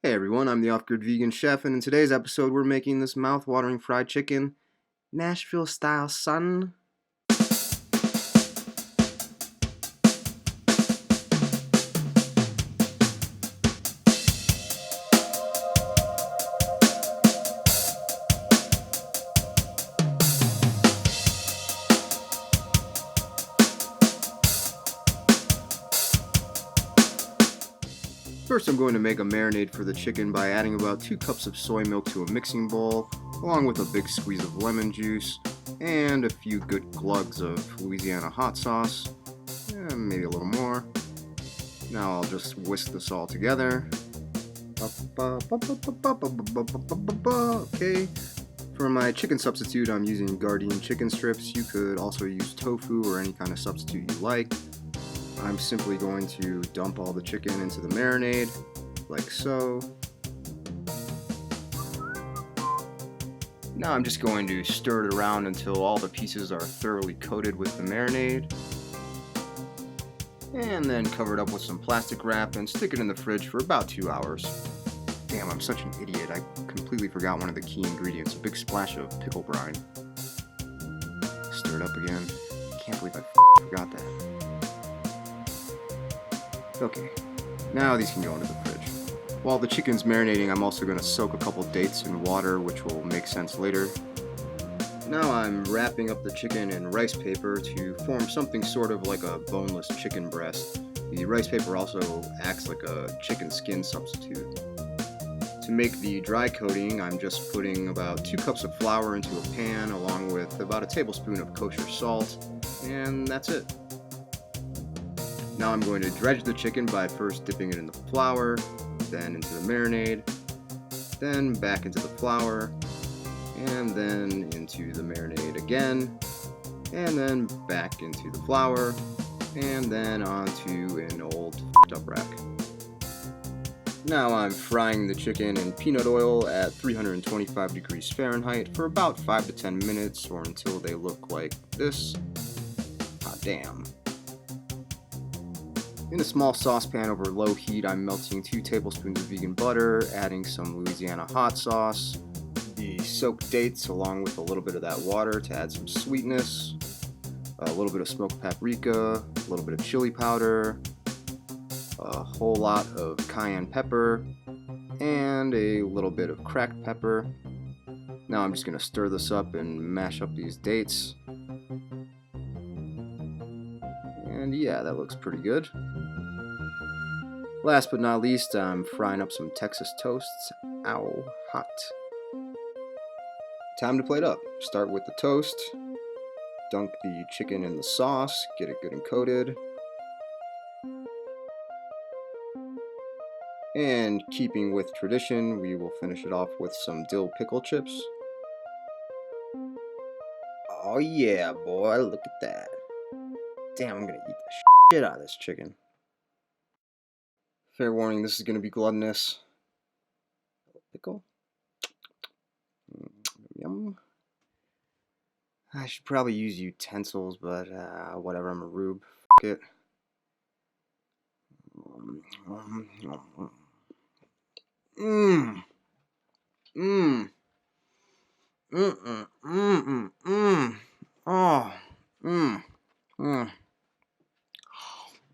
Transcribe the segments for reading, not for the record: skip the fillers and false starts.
Hey everyone, I'm the Off-Grid Vegan Chef, and in today's episode we're making this mouth-watering fried chicken, Nashville style, son. First I'm going to make a marinade for the chicken by adding about 2 cups of soy milk to a mixing bowl, along with a big squeeze of lemon juice, and a few good glugs of Louisiana hot sauce, and maybe a little more. Now I'll just whisk this all together. Okay. For my chicken substitute, I'm using Gardein chicken strips. You could also use tofu or any kind of substitute you like. I'm simply going to dump all the chicken into the marinade, like so. Now I'm just going to stir it around until all the pieces are thoroughly coated with the marinade. And then cover it up with some plastic wrap and stick it in the fridge for about 2 hours. Damn, I'm such an idiot. I completely forgot one of the key ingredients, a big splash of pickle brine. Stir it up again. Can't believe I forgot that. Okay, now these can go into the fridge. While the chicken's marinating, I'm also going to soak a couple dates in water, which will make sense later. Now I'm wrapping up the chicken in rice paper to form something sort of like a boneless chicken breast. The rice paper also acts like a chicken skin substitute. To make the dry coating, I'm just putting about 2 cups of flour into a pan along with about a tablespoon of kosher salt, and that's it. Now I'm going to dredge the chicken by first dipping it in the flour, then into the marinade, then back into the flour, and then into the marinade again, and then back into the flour, and then onto an old f***ed up rack. Now I'm frying the chicken in peanut oil at 325 degrees Fahrenheit for about 5 to 10 minutes or until they look like this. Hot damn. In a small saucepan over low heat, I'm melting 2 tablespoons of vegan butter, adding some Louisiana hot sauce, the soaked dates along with a little bit of that water to add some sweetness, a little bit of smoked paprika, a little bit of chili powder, a whole lot of cayenne pepper, and a little bit of cracked pepper. Now I'm just going to stir this up and mash up these dates. And yeah, that looks pretty good. Last but not least, I'm frying up some Texas toasts. Ow, hot. Time to plate up. Start with the toast. Dunk the chicken in the sauce. Get it good and coated. And keeping with tradition, we will finish it off with some dill pickle chips. Oh yeah, boy, look at that. Damn, I'm gonna eat the shit out of this chicken. Fair warning, this is gonna be gluttonous. Pickle. Yum. I should probably use utensils, but whatever, I'm a rube. F it. Mmm. Mmm. Oh. Mmm. Mmm. Oh. Mmm. Mmm.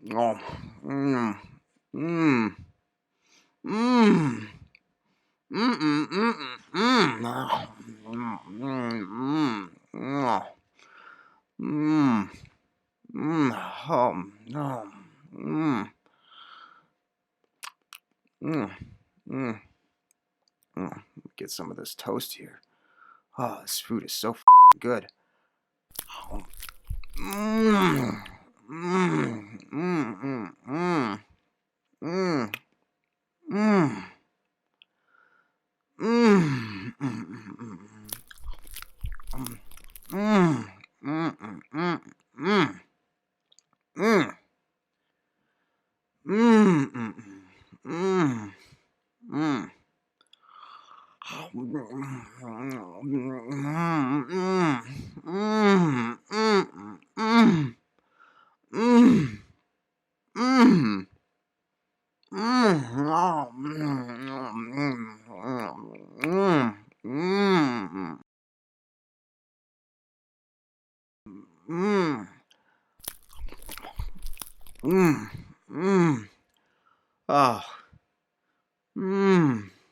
Mmm. Mmm. Mmm. Mmm. Mmm. Mmm. Mmm. Oh no. Mmm. Mmm. Mmm. Get some of this toast here. Oh, this food is so good. Mmm. Mmm. Mmm. Mmm. Mmm. Mmm. Mmm. Mmm. Mmm. Mmm. Mmm. Mmm. Mmm. Mmm. Oh,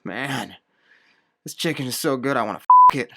man, this chicken is so good. I want to it.